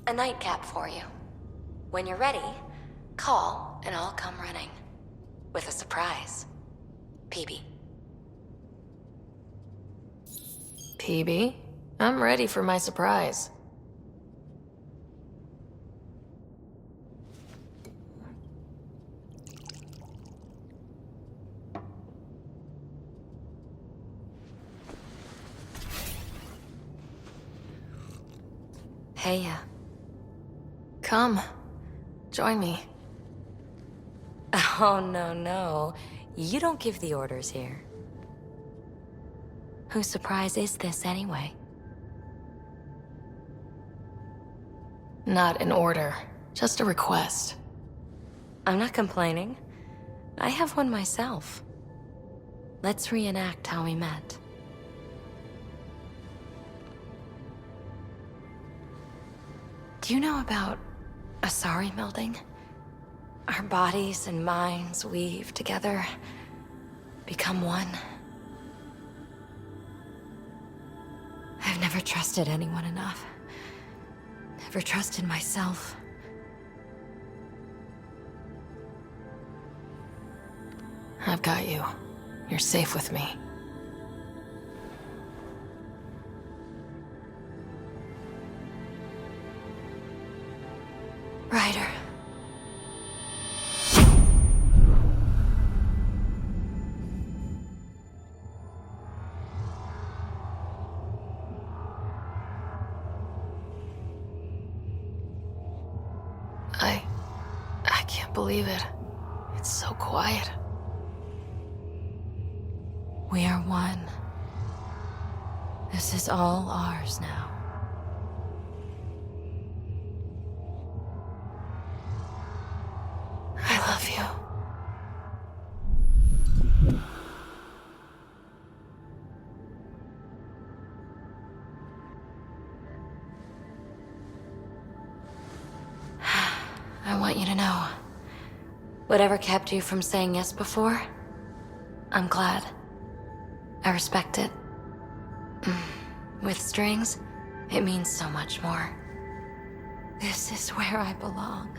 a nightcap for you. When you're ready, call and I'll come running. With a surprise. PB. PB? I'm ready for my surprise. Hey, Come. Join me. Oh, no. You don't give the orders here. Whose surprise is this, anyway? Not an order, just a request. I'm not complaining. I have one myself. Let's reenact how we met. Do you know about Asari melding? Our bodies and minds weave together, become one. I've never trusted anyone enough. Never trusted myself. I've got you. You're safe with me. Ryder. I can't believe it. It's so quiet. We are one. This is all ours now. I love you. I want you to know, whatever kept you from saying yes before, I'm glad. I respect it. With strings, it means so much more. This is where I belong.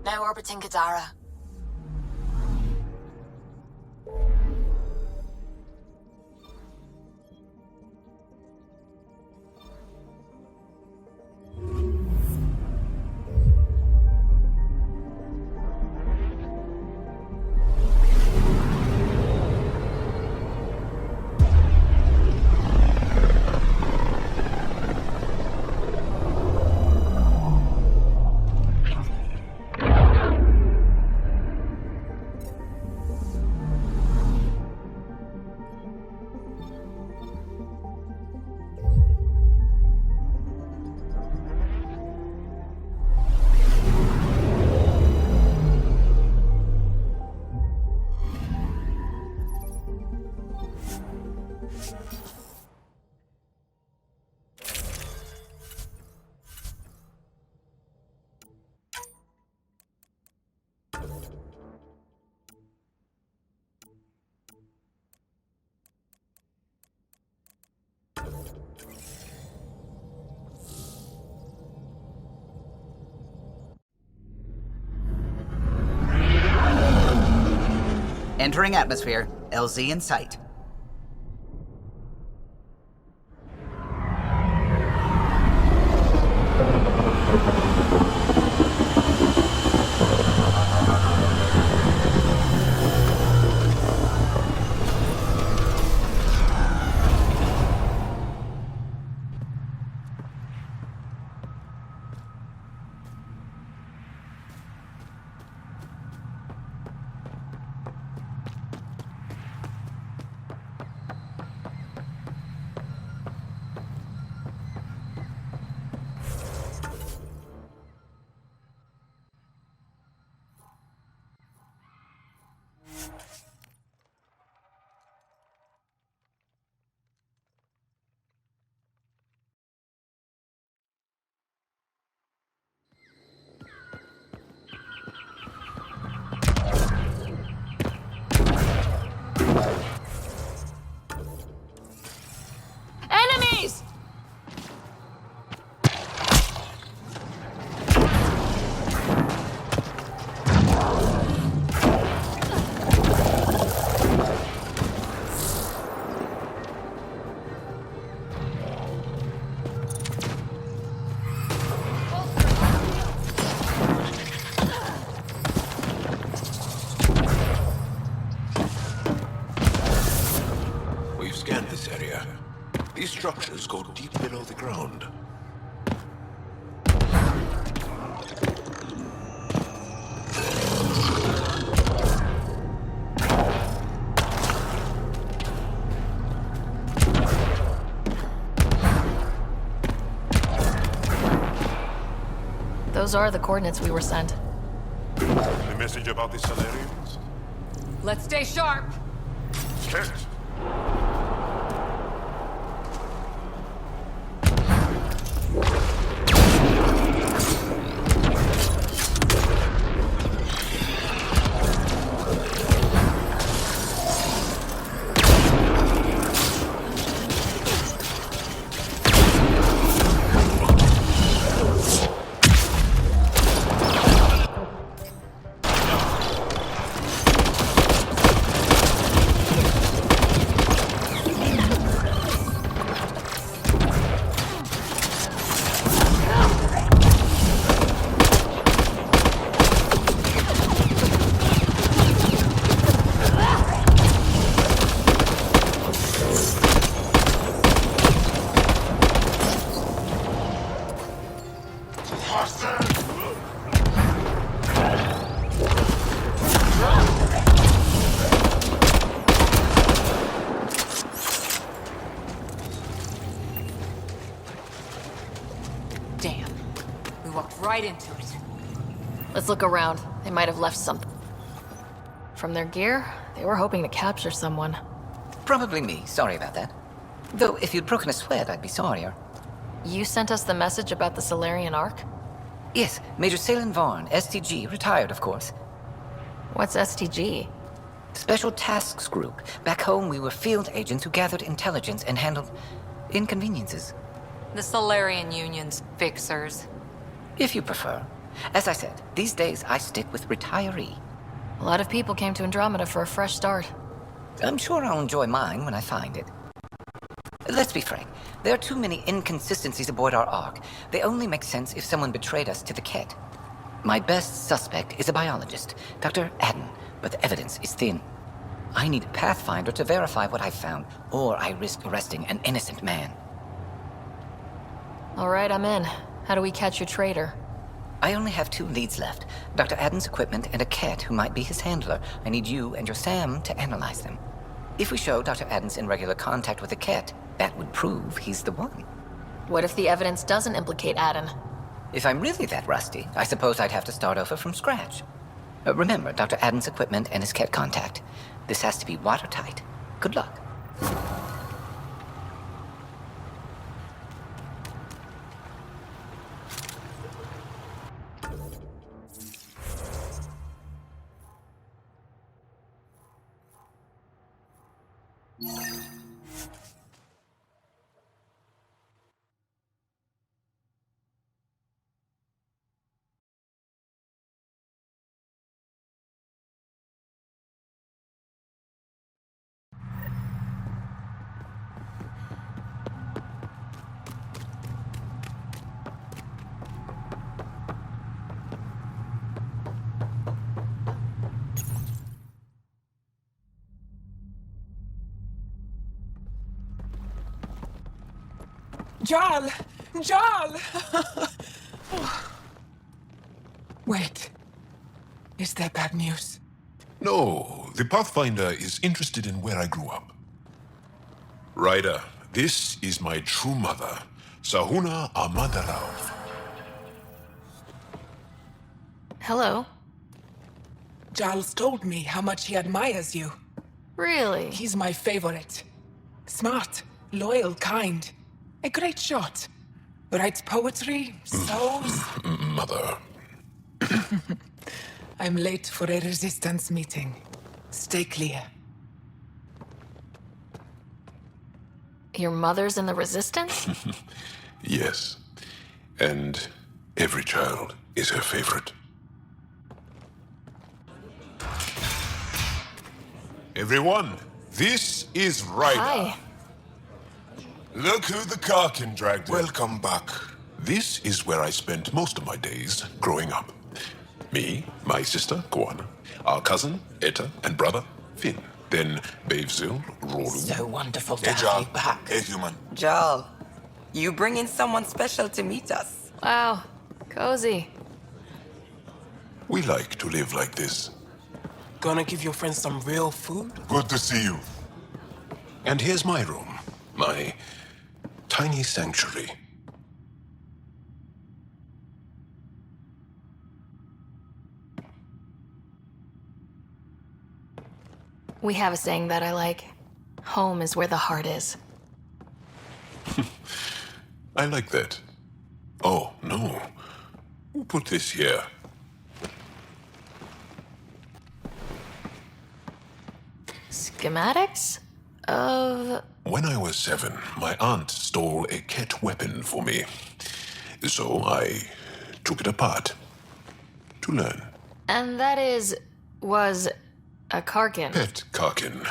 Now orbiting Kadara. Entering atmosphere. LZ in sight. These structures go deep below the ground. Those are the coordinates we were sent. The message about the Salarians? Let's stay sharp. Kent! Damn. We walked right into it. Let's look around. They might have left something. From their gear, they were hoping to capture someone. Probably me. Sorry about that. Though, if you'd broken a sweat, I'd be sorrier. You sent us the message about the Solarian Ark? Yes, Major Salin Vaughn, STG, retired, of course. What's STG? Special Tasks Group. Back home, we were field agents who gathered intelligence and handled inconveniences. The Solarian Union's fixers. If you prefer. As I said, these days I stick with retiree. A lot of people came to Andromeda for a fresh start. I'm sure I'll enjoy mine when I find it. Let's be frank. There are too many inconsistencies aboard our Ark. They only make sense if someone betrayed us to the Ket. My best suspect is a biologist, Dr. Adden, but the evidence is thin. I need a Pathfinder to verify what I've found, or I risk arresting an innocent man. All right, I'm in. How do we catch your traitor? I only have 2 leads left. Dr. Adden's equipment and a Ket who might be his handler. I need you and your Sam to analyze them. If we show Dr. Adden's in regular contact with the Ket, that would prove he's the one. What if the evidence doesn't implicate Adden? If I'm really that rusty, I suppose I'd have to start over from scratch. Remember Dr. Adden's equipment and his Ket contact. This has to be watertight. Good luck. Jarl! Jarl! Wait. Is there bad news? No, the Pathfinder is interested in where I grew up. Ryder, this is my true mother, Sahuna Amadarao. Hello. Jarl's told me how much he admires you. Really? He's my favorite. Smart, loyal, kind. A great shot. Writes poetry, sews. Mother. I'm late for a resistance meeting. Stay clear. Your mother's in the Resistance? Yes. And every child is her favorite. Everyone, this is Ryder. Hi. Look who the Karkin dragged in. Welcome back. This is where I spent most of my days growing up. Me, my sister, Koana, our cousin, Etta, and brother, Finn. Then Bavesville, Roland. So wonderful to Hey, have Jarl. you back. Hey, human. Jarl, you bring in someone special to meet us. Wow, cozy. We like to live like this. Gonna give your friends some real food? Good to see you. And here's my room. My tiny sanctuary. We have a saying that I like. Home is where the heart is. I like that. Oh, no. Who put this here? Schematics? Of... When I was 7, my aunt stole a Ket weapon for me. So I took it apart to learn. And that was a Karkin. Pet Karkin.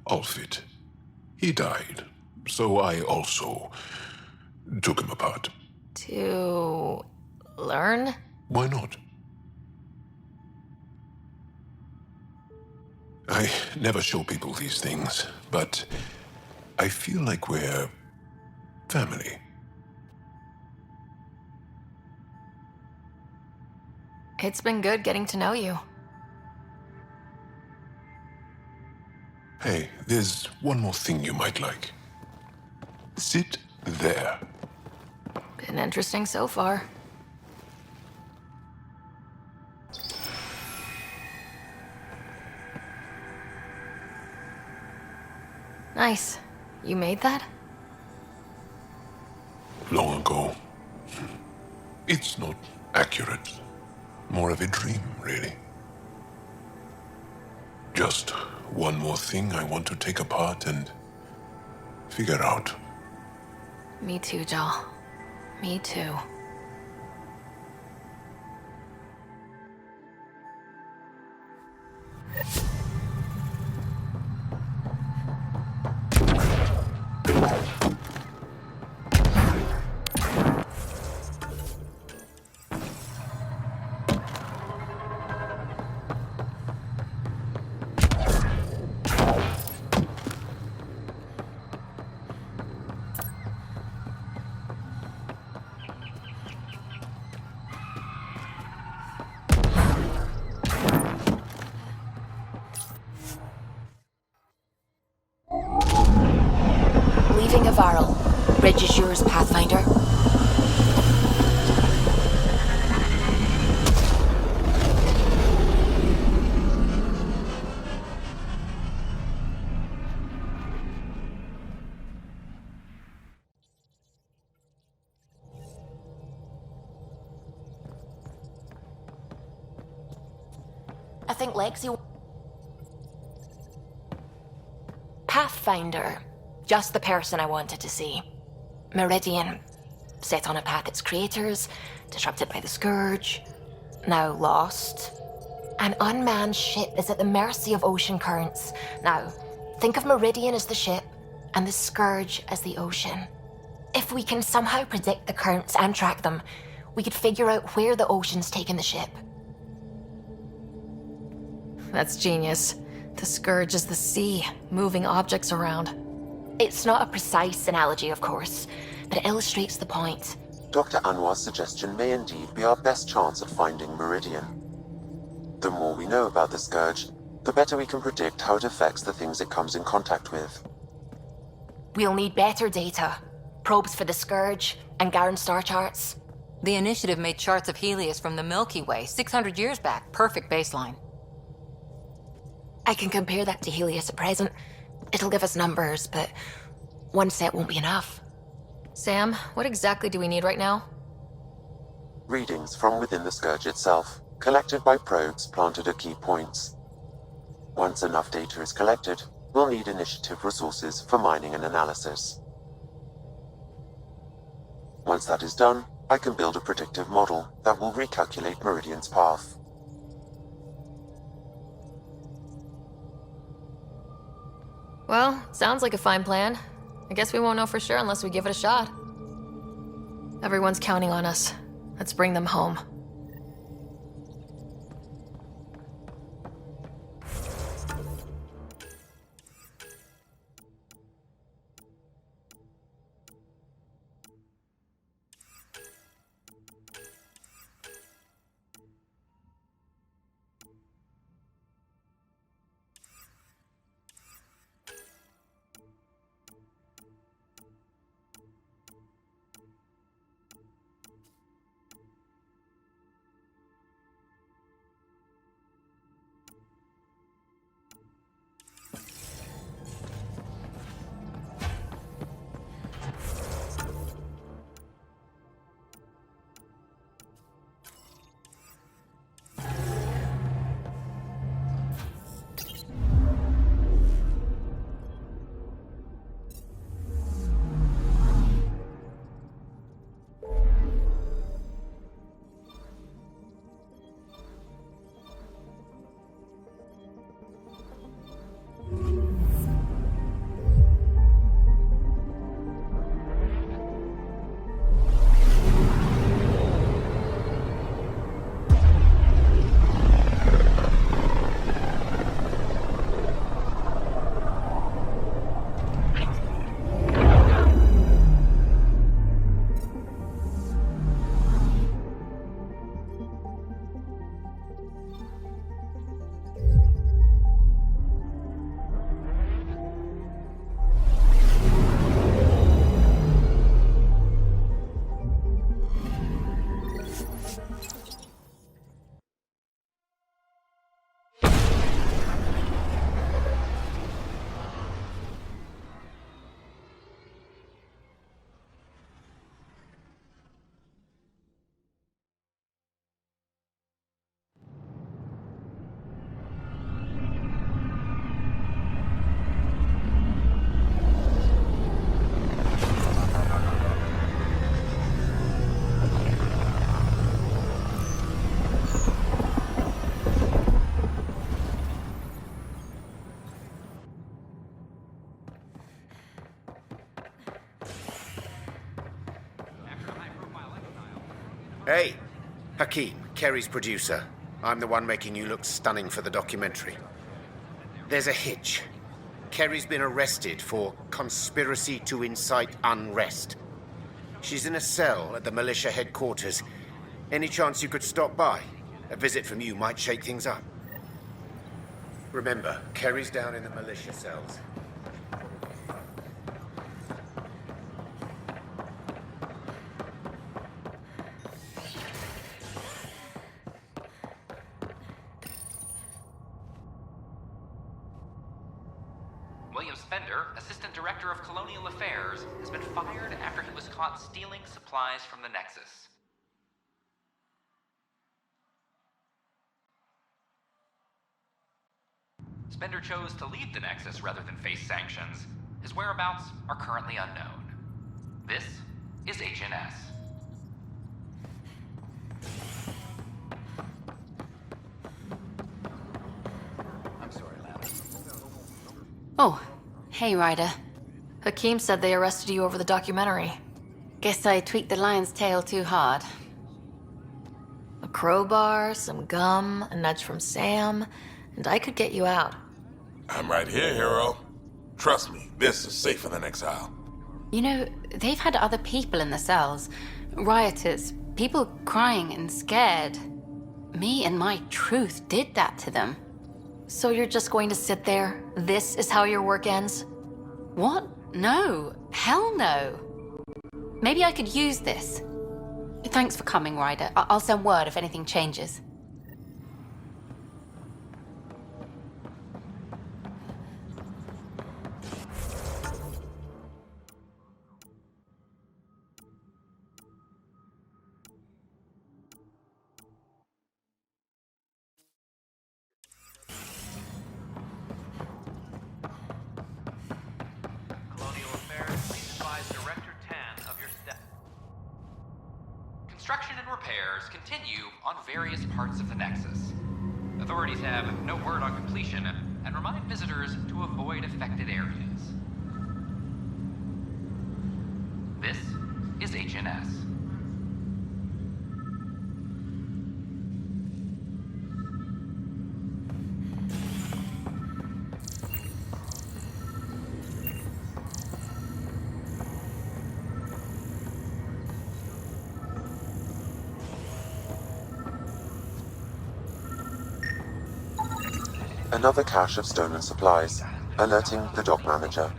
Alfit. He died. So I also took him apart. To learn? Why not? I never show people these things, but I feel like we're family. It's been good getting to know you. Hey, there's one more thing you might like. Sit there. Been interesting so far. Nice. You made that? Long ago. It's not accurate. More of a dream, really. Just one more thing I want to take apart and figure out. Me too, Jal. Me too. Leaving Avaril. Bridge is yours, Pathfinder. I think Lexi... Pathfinder. Just the person I wanted to see. Meridian. Set on a path its creators, disrupted by the Scourge. Now lost. An unmanned ship is at the mercy of ocean currents. Now, think of Meridian as the ship, and the Scourge as the ocean. If we can somehow predict the currents and track them, we could figure out where the ocean's taken the ship. That's genius. The Scourge is the sea, moving objects around. It's not a precise analogy, of course, but it illustrates the point. Dr. Anwar's suggestion may indeed be our best chance at finding Meridian. The more we know about the Scourge, the better we can predict how it affects the things it comes in contact with. We'll need better data. Probes for the Scourge, and Garen star charts. The Initiative made charts of Helios from the Milky Way 600 years back. Perfect baseline. I can compare that to Helios at present. It'll give us numbers, but one set won't be enough. Sam, what exactly do we need right now? Readings from within the Scourge itself, collected by probes planted at key points. Once enough data is collected, we'll need Initiative resources for mining and analysis. Once that is done, I can build a predictive model that will recalculate Meridian's path. Well, sounds like a fine plan. I guess we won't know for sure unless we give it a shot. Everyone's counting on us. Let's bring them home. Hey, Hakeem, Kerry's producer. I'm the one making you look stunning for the documentary. There's a hitch. Kerry's been arrested for conspiracy to incite unrest. She's in a cell at the militia headquarters. Any chance you could stop by? A visit from you might shake things up. Remember, Kerry's down in the militia cells. William Spender, Assistant Director of Colonial Affairs, has been fired after he was caught stealing supplies from the Nexus. Spender chose to leave the Nexus rather than face sanctions. His whereabouts are currently unknown. This is HNS. Oh, hey, Ryder. Hakeem said they arrested you over the documentary. Guess I tweaked the lion's tail too hard. A crowbar, some gum, a nudge from Sam, and I could get you out. I'm right here, hero. Trust me, this is safer than exile. You know, they've had other people in the cells. Rioters, people crying and scared. Me and my truth did that to them. So you're just going to sit there? This is how your work ends? What? No. Hell no. Maybe I could use this. Thanks for coming, Ryder. I'll send word if anything changes. Colonial Affairs, please advise Director Tan of your step. Construction and repairs continue on various parts of the Nexus. Authorities have no word on completion and remind visitors to avoid affected areas. This is HNS. Another cache of stolen supplies, alerting the dock manager.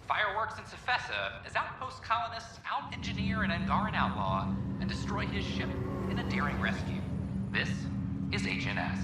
Fireworks in Cephessa as outpost colonists out-engineer an Angaran outlaw and destroy his ship in a daring rescue. This is HNS.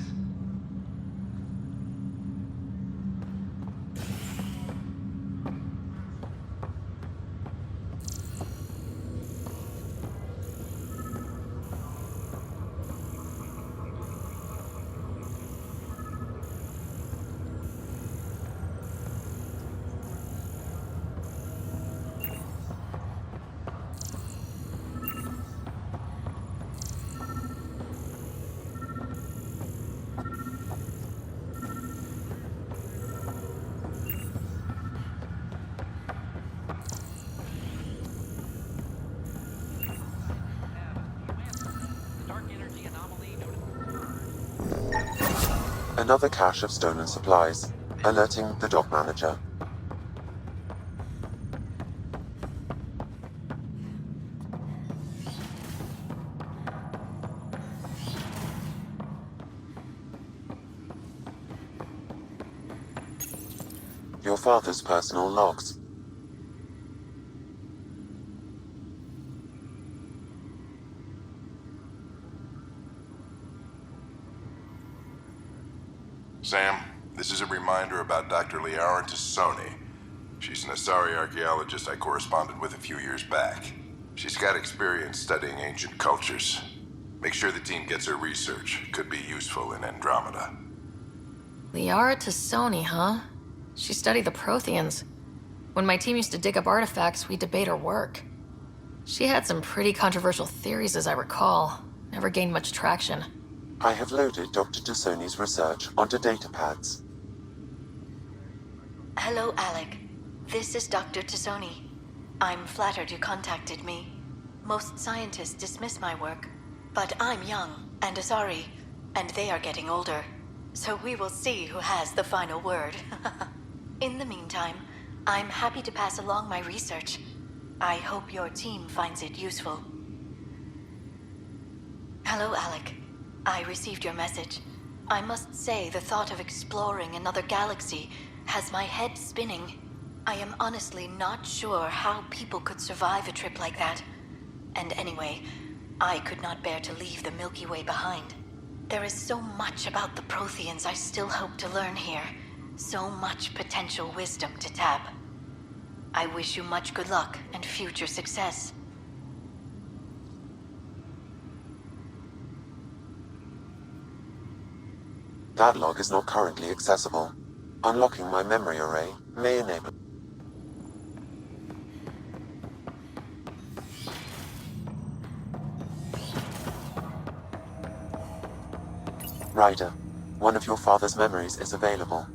Another cache of stolen supplies, alerting the dock manager. Your father's personal logs. Sam, this is a reminder about Dr. Liara Tassoni. She's an Asari archaeologist I corresponded with a few years back. She's got experience studying ancient cultures. Make sure the team gets her research. Could be useful in Andromeda. Liara Tassoni, huh? She studied the Protheans. When my team used to dig up artifacts, we'd debate her work. She had some pretty controversial theories, as I recall. Never gained much traction. I have loaded Dr. Tassoni's research onto datapads. Hello, Alec. This is Dr. Tassoni. I'm flattered you contacted me. Most scientists dismiss my work, but I'm young and Asari, and they are getting older. So we will see who has the final word. In the meantime, I'm happy to pass along my research. I hope your team finds it useful. Hello, Alec. I received your message. I must say the thought of exploring another galaxy has my head spinning. I am honestly not sure how people could survive a trip like that. And anyway, I could not bear to leave the Milky Way behind. There is so much about the Protheans I still hope to learn here. So much potential wisdom to tap. I wish you much good luck and future success. That log is not currently accessible. Unlocking my memory array may enable... Ryder, one of your father's memories is available.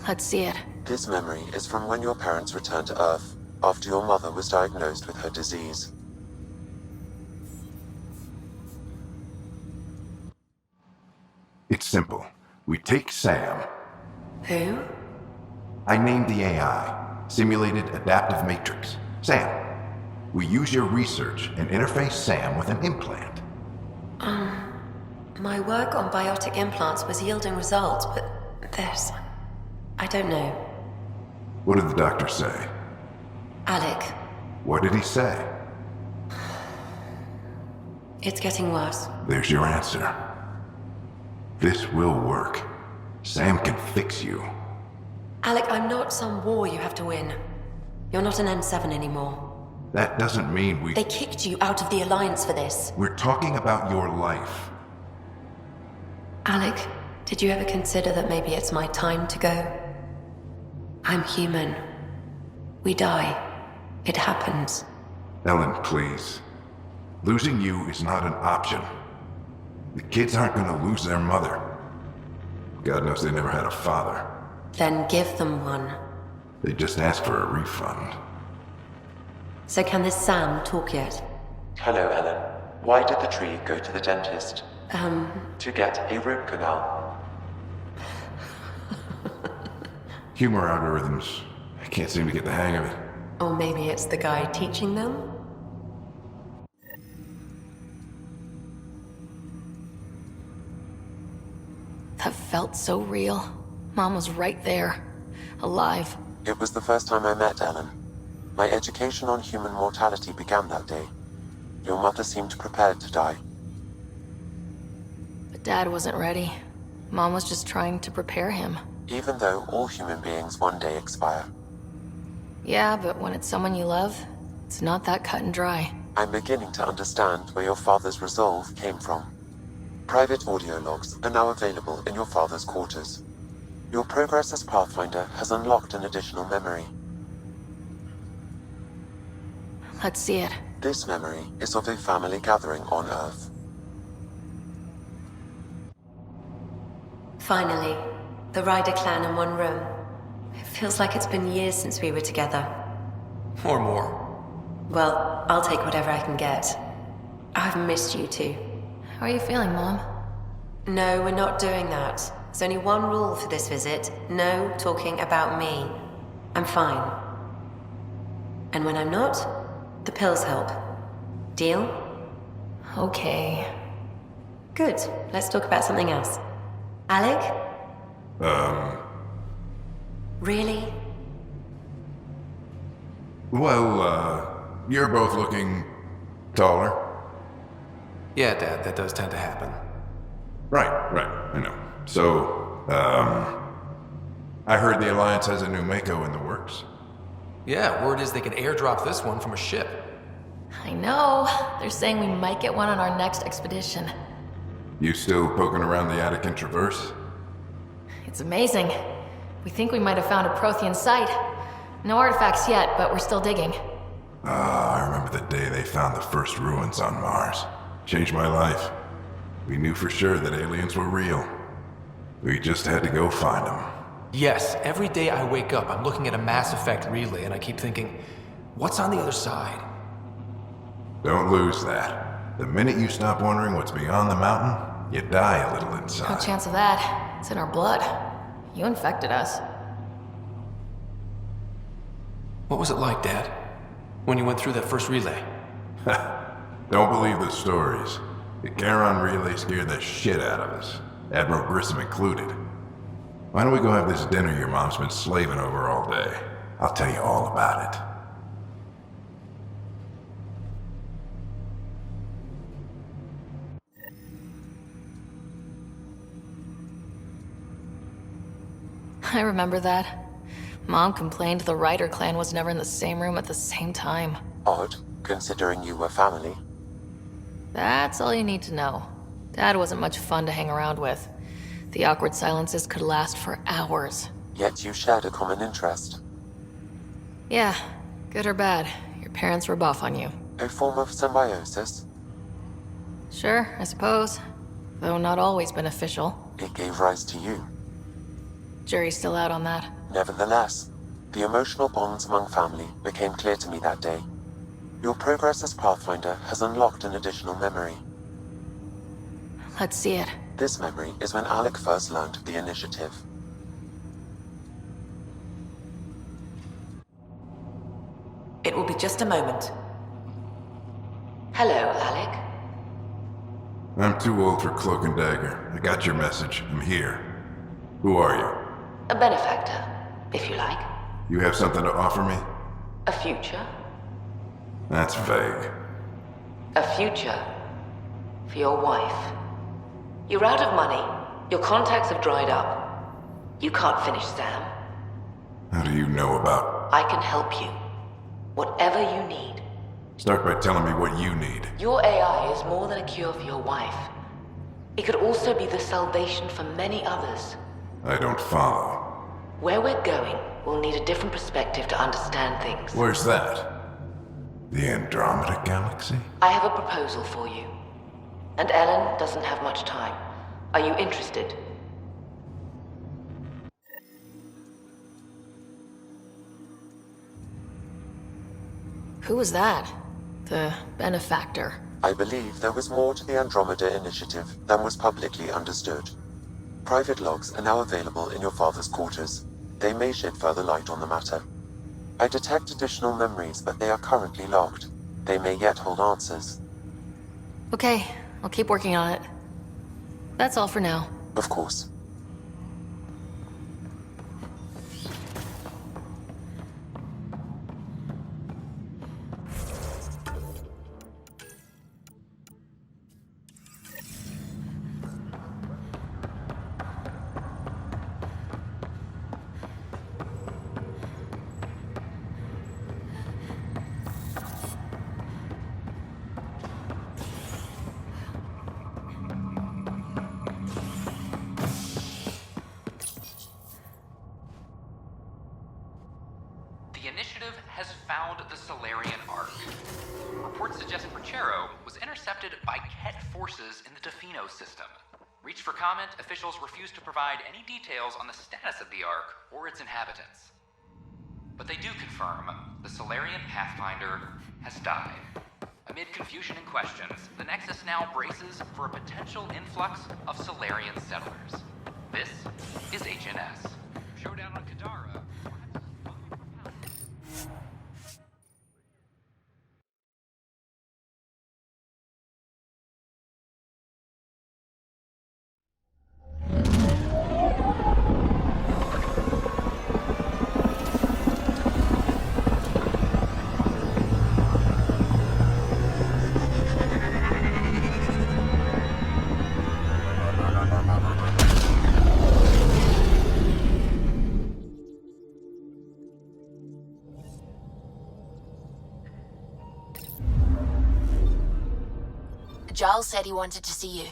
Let's see it. This memory is from when your parents returned to Earth, after your mother was diagnosed with her disease. It's simple. We take Sam. Who? I named the AI, Simulated Adaptive Matrix. Sam. We use your research and interface Sam with an implant. My work on biotic implants was yielding results, but there's... I don't know. What did the doctor say? Alec, What did he say? it's getting worse. There's your answer. This will work. Sam can fix you. Alec, I'm not some war you have to win. You're not an N7 anymore. That doesn't mean we... They kicked you out of the Alliance for this. We're talking about your life. Alec, did you ever consider that maybe it's my time to go? I'm human. We die. It happens. Ellen, please. Losing you is not an option. The kids aren't gonna lose their mother. God knows they never had a father. Then give them one. They just asked for a refund. So can this Sam talk yet? Hello, Ellen. Why did the tree go to the dentist? To get a root canal. Humor algorithms. I can't seem to get the hang of it. Or maybe it's the guy teaching them? That felt so real. Mom was right there. Alive. It was the first time I met Ellen. My education on human mortality began that day. Your mother seemed prepared to die. But Dad wasn't ready. Mom was just trying to prepare him. Even though all human beings one day expire. Yeah, but when it's someone you love, it's not that cut and dry. I'm beginning to understand where your father's resolve came from. Private audio logs are now available in your father's quarters. Your progress as Pathfinder has unlocked an additional memory. Let's see it. This memory is of a family gathering on Earth. Finally, the Ryder clan in one room. It feels like it's been years since we were together. Or more. Well, I'll take whatever I can get. I've missed you too. How are you feeling, Mom? No, we're not doing that. There's only one rule for this visit. No talking about me. I'm fine. And when I'm not, the pills help. Deal? Okay. Good. Let's talk about something else. Alec? Really? Well, you're both looking taller. Yeah, Dad, that does tend to happen. Right, I know. So, I heard the Alliance has a new Mako in the works. Yeah, word is they can airdrop this one from a ship. I know. They're saying we might get one on our next expedition. You still poking around the Attican Traverse? It's amazing. We think we might have found a Prothean site. No artifacts yet, but we're still digging. I remember the day they found the first ruins on Mars. Changed my life. We knew for sure that aliens were real. We just had to go find them. Yes, every day I wake up, I'm looking at a Mass Effect relay and I keep thinking, what's on the other side? Don't lose that. The minute you stop wondering what's beyond the mountain, you die a little No inside. chance of that. It's in our blood. You infected us. What was it like, Dad? When you went through that first relay? Don't believe the stories. The Charon relay scared the shit out of us. Admiral Grissom included. Why don't we go have this dinner your mom's been slaving over all day? I'll tell you all about it. I remember that. Mom complained the Ryder clan was never in the same room at the same time. Odd, considering you were family. That's all you need to know. Dad wasn't much fun to hang around with. The awkward silences could last for hours. Yet you shared a common interest. Yeah, good or bad, your parents rub off on you. A form of symbiosis. Sure, I suppose. Though not always beneficial. It gave rise to you. Jury's still out on that. Nevertheless, the emotional bonds among family became clear to me that day. Your progress as Pathfinder has unlocked an additional memory. Let's see it. This memory is when Alec first learned of the initiative. It will be just a moment. Hello, Alec. I'm too old for Cloak and Dagger. I got your message. I'm here. Who are you? A benefactor, if you like. You have something to offer me? A future. That's vague. A future. For your wife. You're out of money. Your contacts have dried up. You can't finish Sam. How do you know about... I can help you. Whatever you need. Start by telling me what you need. Your AI is more than a cure for your wife. It could also be the salvation for many others. I don't follow. Where we're going, we'll need a different perspective to understand things. Where's that? The Andromeda Galaxy? I have a proposal for you. And Ellen doesn't have much time. Are you interested? Who was that? The benefactor. I believe there was more to the Andromeda initiative than was publicly understood. Private logs are now available in your father's quarters. They may shed further light on the matter. I detect additional memories, but they are currently logged. They may yet hold answers. Okay, I'll keep working on it. That's all for now. Of course. The initiative has found the Solarian Ark. Reports suggest Perchero was intercepted by Ket forces in the Tofino system. Reached for comment, officials refused to provide any details on the status of the Ark or its inhabitants. But they do confirm the Solarian Pathfinder has died. Amid confusion and questions, the Nexus now braces for a potential influx of Solarian settlers. This is HNS. Showdown on Kadara. Giles said he wanted to see you.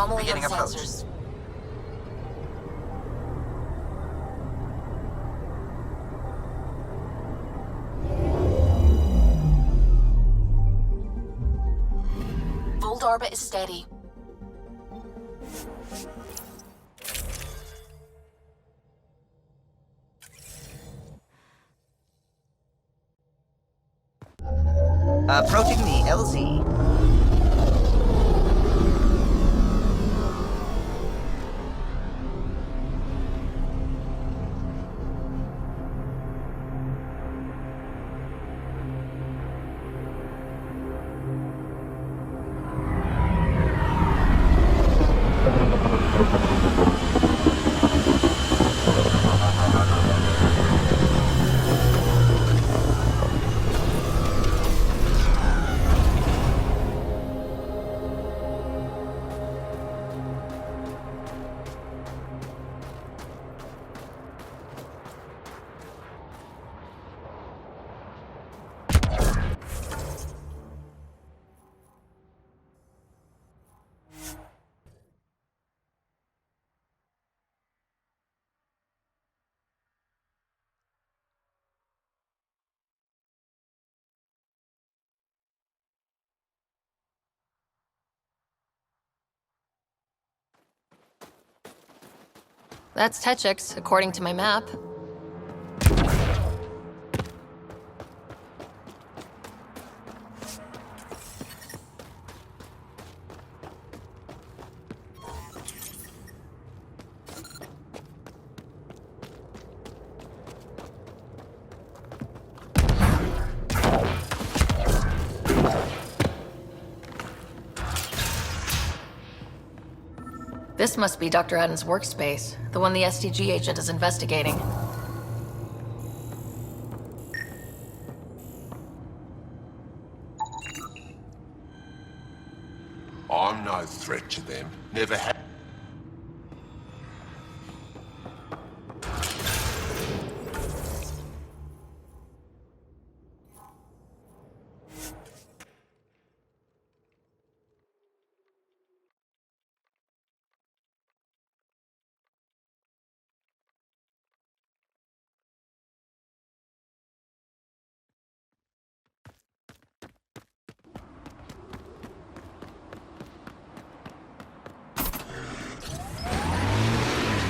Anomaly on Beginning approach. sensors. Fold orbit is steady. Approaching the LZ. That's Techix, according to my map. This must be Dr. Adden's workspace, the one the SDG agent is investigating. I'm no threat to them. Never have.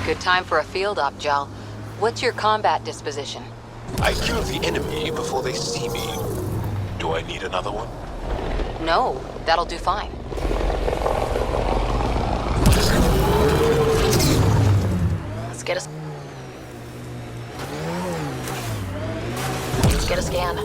Good time for a field op, Jal. What's your combat disposition? I kill the enemy before they see me. Do I need another one? No, that'll do fine. Let's get a scan.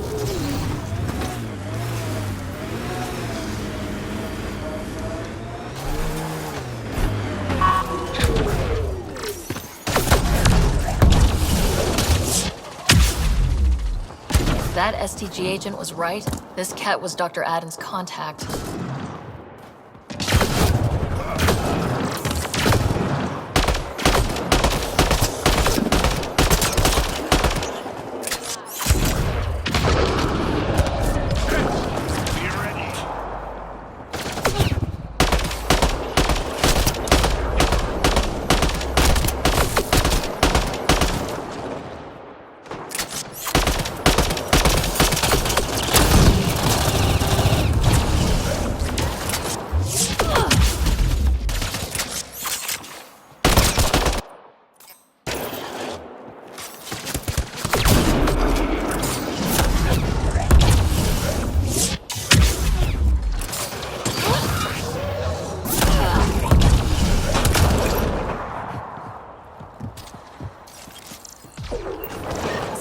That STG agent was right. This cat was Dr. Adden's contact.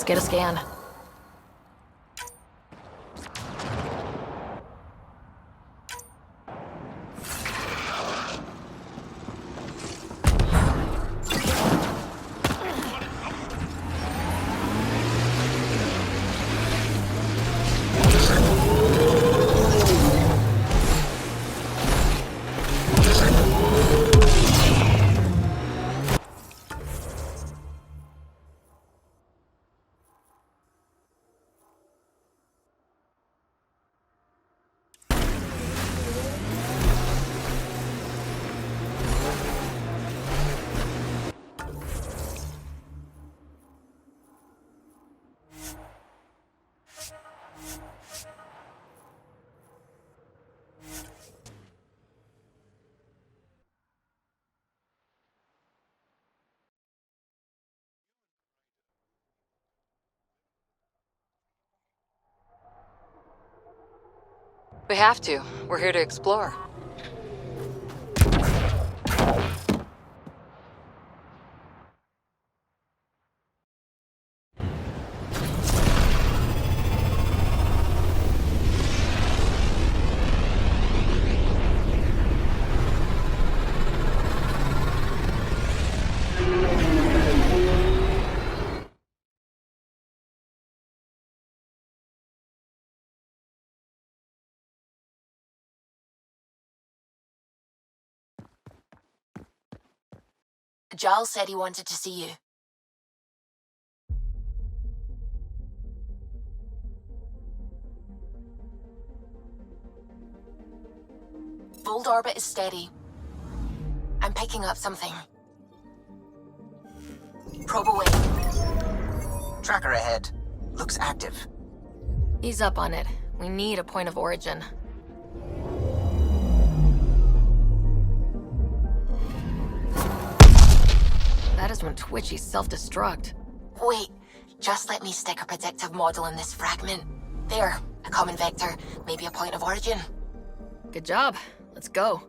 Get a scan. We have to. We're here to explore. Giles said he wanted to see you. Bold orbit is steady. I'm picking up something. Probe away. Tracker ahead. Looks active. He's up on it. We need a point of origin. That is when Twitchy self-destruct. Wait, just let me stick a predictive model in this fragment. There, a common vector, maybe a point of origin. Good job. Let's go.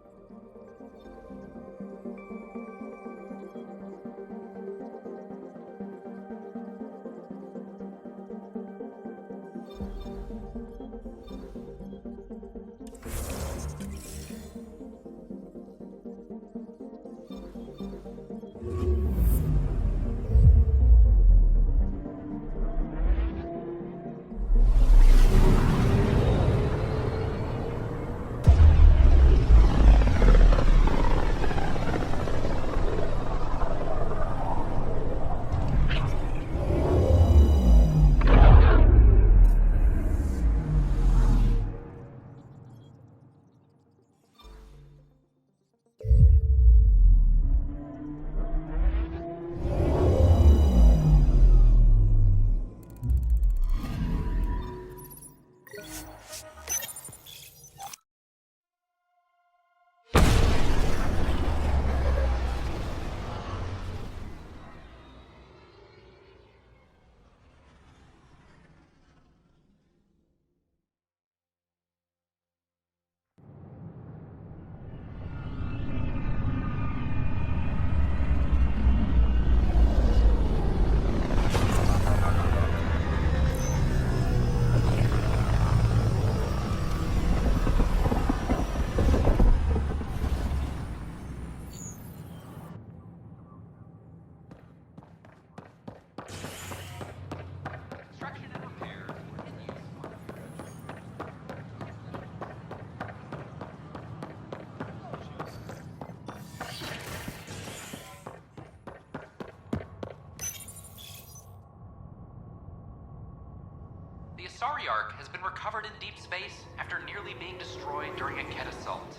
The Asari Ark has been recovered in deep space after nearly being destroyed during a Ket assault.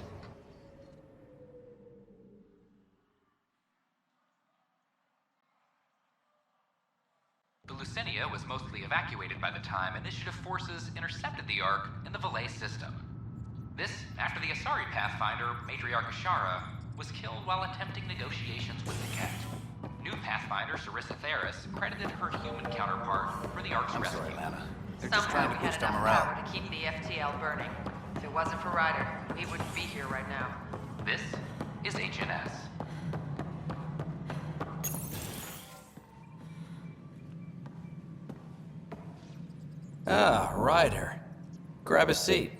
The Lucinia was mostly evacuated by the time Initiative forces intercepted the Ark in the Valais system. This after the Asari Pathfinder, Matriarch Ashara, was killed while attempting negotiations with the Ket. New Pathfinder Sarissa Theris credited her human counterpart for the Ark's rescue. Sorry, Lana. They're just trying to boost our morale. To keep the FTL burning. If it wasn't for Ryder, he wouldn't be here right now. This is HNS. Ah, Ryder. Grab a seat.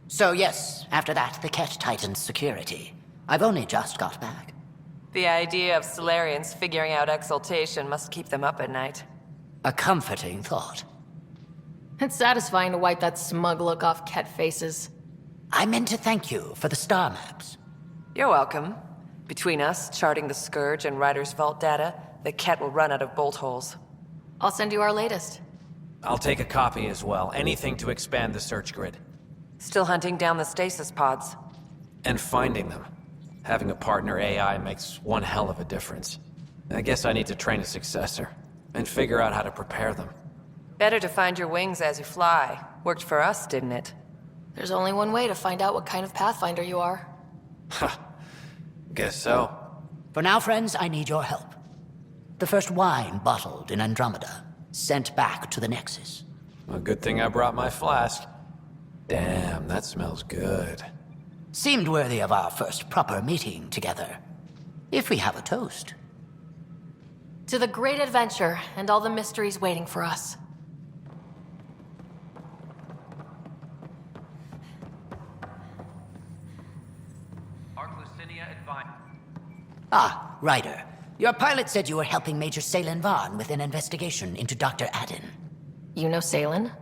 So yes, after that, the Ket tightened security. I've only just got back. The idea of Solarians figuring out exaltation must keep them up at night. A comforting thought. It's satisfying to wipe that smug look off Ket faces. I meant to thank you for the star maps. You're welcome. Between us, charting the Scourge and Ryder's vault data, the Ket will run out of bolt holes. I'll send you our latest. I'll take a copy as well. Anything to expand the search grid. Still hunting down the stasis pods. And finding them. Having a partner AI makes one hell of a difference. I guess I need to train a successor. And figure out how to prepare them. Better to find your wings as you fly. Worked for us, didn't it? There's only one way to find out what kind of Pathfinder you are. Ha. Guess so. For now, friends, I need your help. The first wine bottled in Andromeda, sent back to the Nexus. A good thing I brought my flask. Damn, that smells good. Seemed worthy of our first proper meeting together. If we have a toast. To the great adventure and all the mysteries waiting for us. Ah, Ryder. Your pilot said you were helping Major Salen Vaughn with an investigation into Dr. Adden. You know Salen?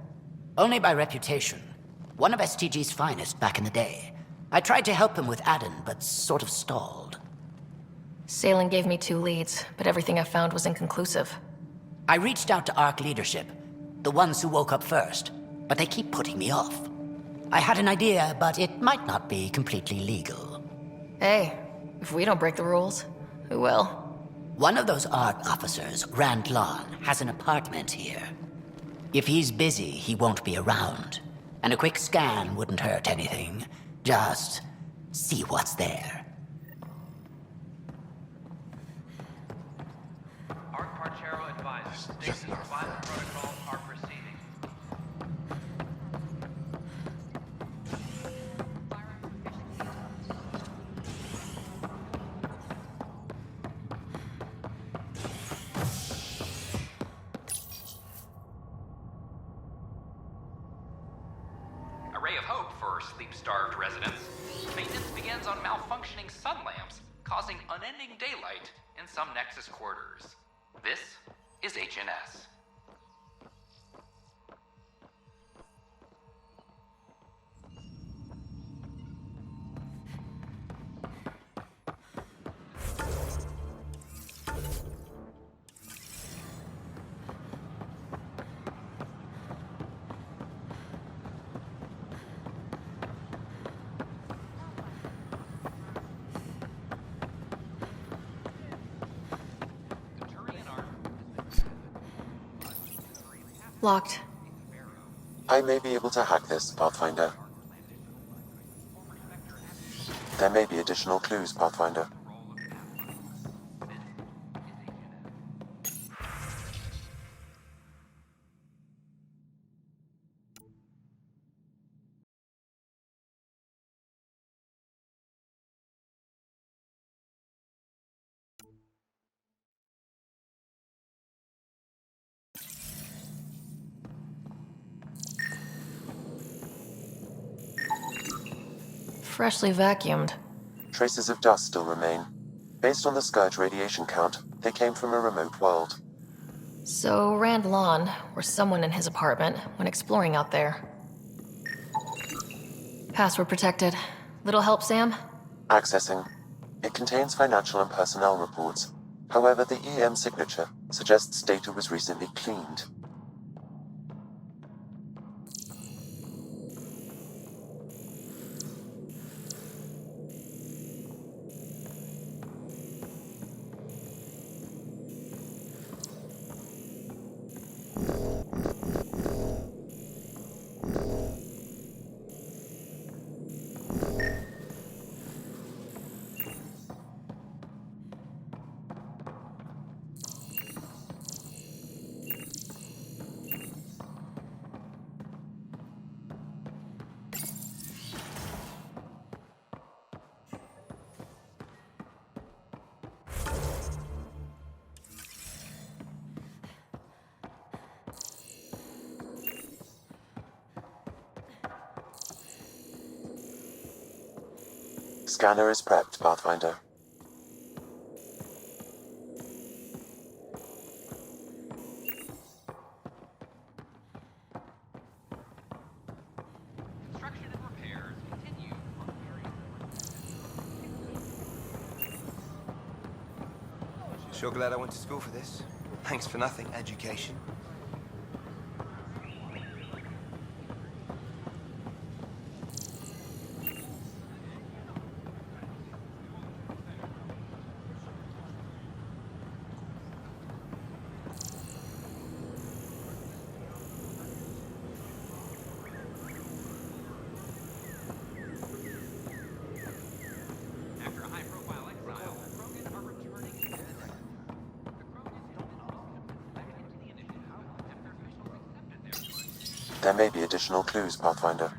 Only by reputation. One of STG's finest back in the day. I tried to help him with Adden, but sort of stalled. Salen gave me 2 leads, but everything I found was inconclusive. I reached out to ARC leadership, the ones who woke up first, but they keep putting me off. I had an idea, but it might not be completely legal. Hey, if we don't break the rules, who will? One of those ARC officers, Rand Lon, has an apartment here. If he's busy, he won't be around. And a quick scan wouldn't hurt anything. Just see what's there. Arc Parchero advises. Stasis survival protocols are proceeding. A ray of hope for sleep-starved residents. Maintenance begins on malfunctioning sun lamps, causing unending daylight in some Nexus quarters. This is HNS. Locked. I may be able to hack this, Pathfinder. There may be additional clues, Pathfinder. Freshly vacuumed. Traces of dust still remain. Based on the Scourge radiation count, they came from a remote world. So Rand Lon, or someone in his apartment, when exploring out there. Password protected. Little help, Sam? Accessing. It contains financial and personnel reports. However, the EM signature suggests data was recently cleaned. Scanner is prepped, Pathfinder. Construction and repairs continue on the area. Sure glad I went to school for this. Thanks for nothing, education. There may be additional clues, Pathfinder.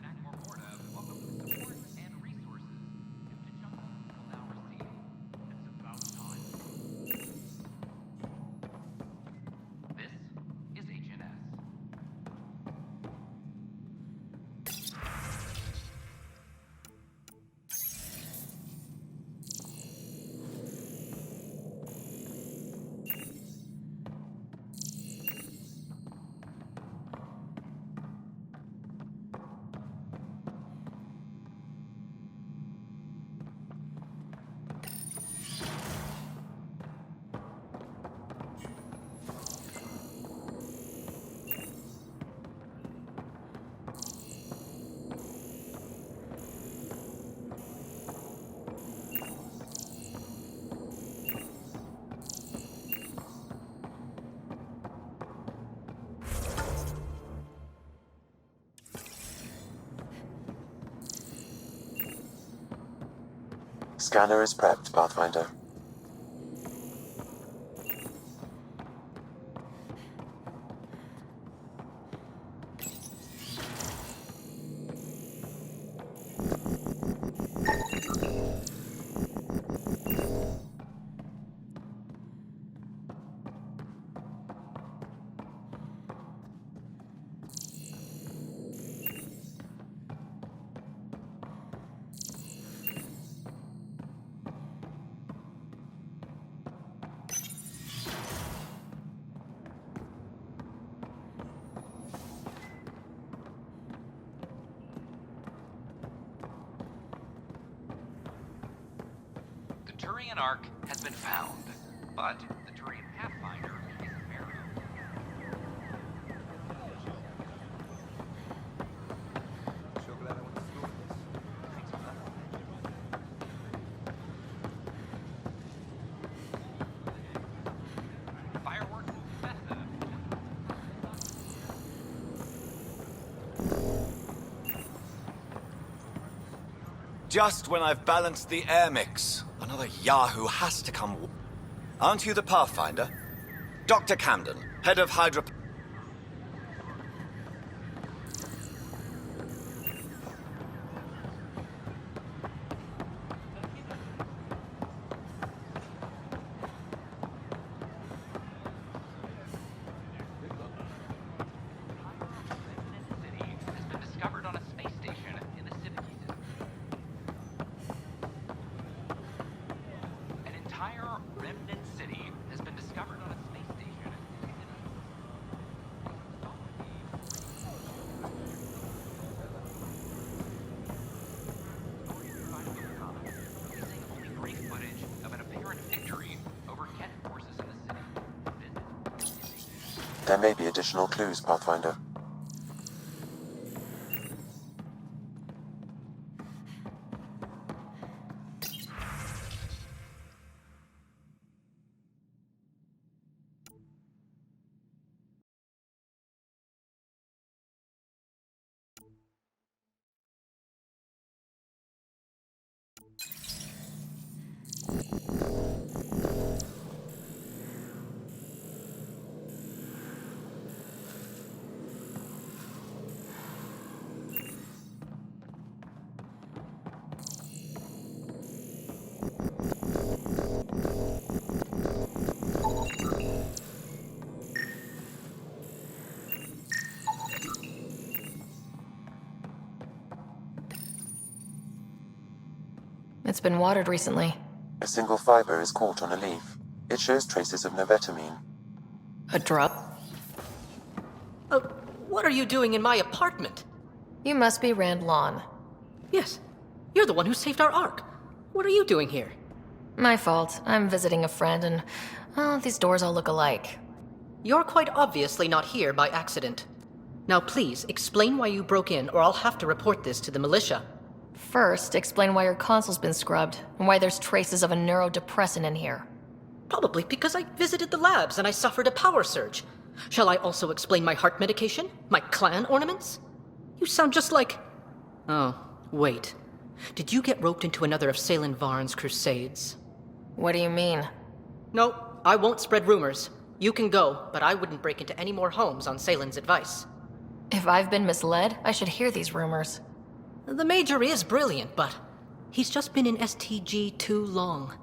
Scanner is prepped, Pathfinder. The Turian Ark has been found, but the Turian Pathfinder is a pharaoh. Fireworks Bethesda. Just when I've balanced the air mix, another Yahoo has to come. Aren't you the Pathfinder? Dr. Camden, head of Hydro... Has been discovered on a space station in the Civic system. An entire remnant city has been discovered on a space station releasing only brief footage of an apparent victory over Ket forces in the city. There may be additional clues, Pathfinder. It's been watered recently. A single fiber is caught on a leaf. It shows traces of novetamine. A drop? What are you doing in my apartment? You must be Rand Lawn. Yes. You're the one who saved our Ark. What are you doing here? My fault. I'm visiting a friend and, well, these doors all look alike. You're quite obviously not here by accident. Now please, explain why you broke in or I'll have to report this to the militia. First, explain why your console's been scrubbed and why there's traces of a neurodepressant in here. Probably because I visited the labs and I suffered a power surge. Shall I also explain my heart medication? My clan ornaments? You sound just like... Oh, wait. Did you get roped into another of Salen Varn's crusades? What do you mean? No, I won't spread rumors. You can go, but I wouldn't break into any more homes on Salen's advice. If I've been misled, I should hear these rumors. The Major is brilliant, but he's just been in STG too long.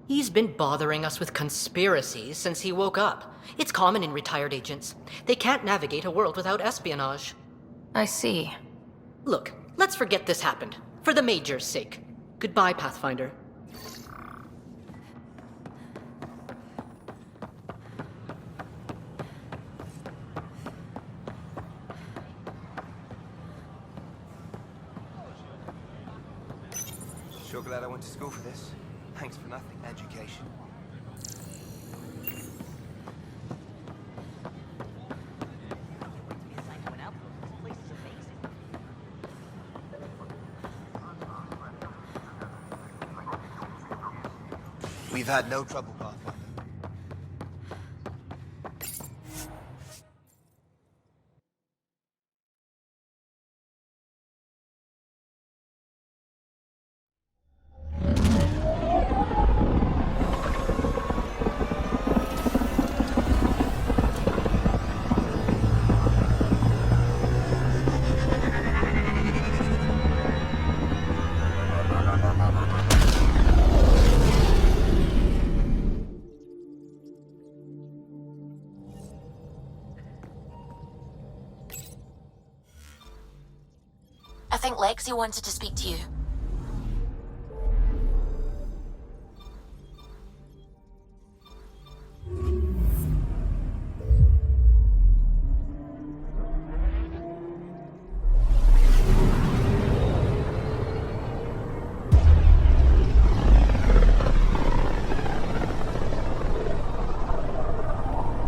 He's been bothering us with conspiracies since he woke up. It's common in retired agents. They can't navigate a world without espionage. I see. Look, let's forget this happened. For the Major's sake. Goodbye, Pathfinder. Sure glad I went to school for this. Thanks for nothing. Education. We've had no trouble, Pathfinder. Agent Lexi wanted to speak to you.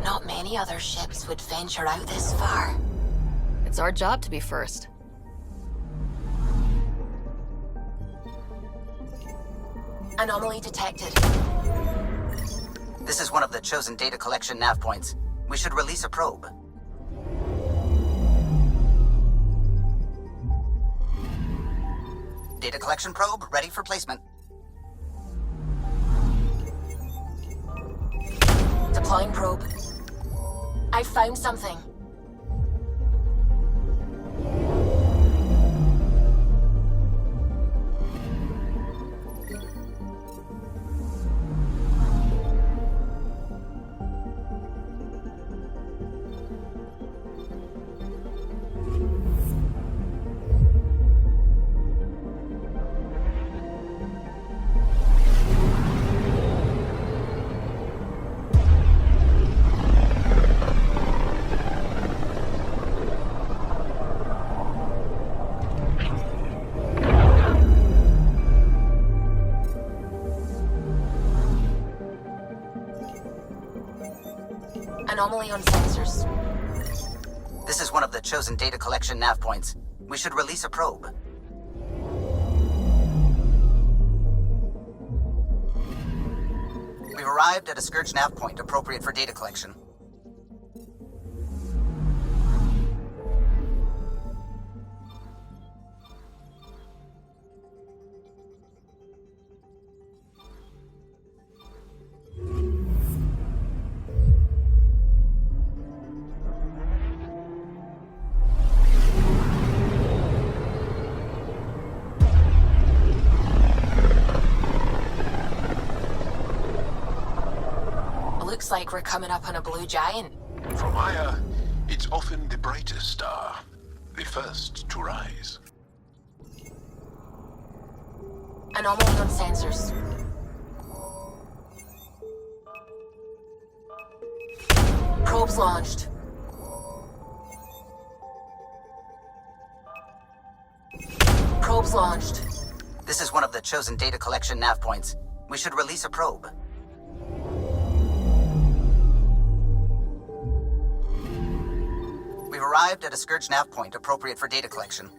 Not many other ships would venture out this far. It's our job to be first. Anomaly detected. This is one of the chosen data collection nav points. We should release a probe. Data collection probe ready for placement. Deploying probe. I found something. Anomaly on sensors. This is one of the chosen data collection nav points. We should release a probe. We've arrived at a Scourge nav point appropriate for data collection. Looks like we're coming up on a blue giant. From Aya, it's often the brightest star, the first to rise. Anomaly on sensors. Probes launched. Probes launched. This is one of the chosen data collection nav points. We should release a probe. We've arrived at a Scourge nav point appropriate for data collection.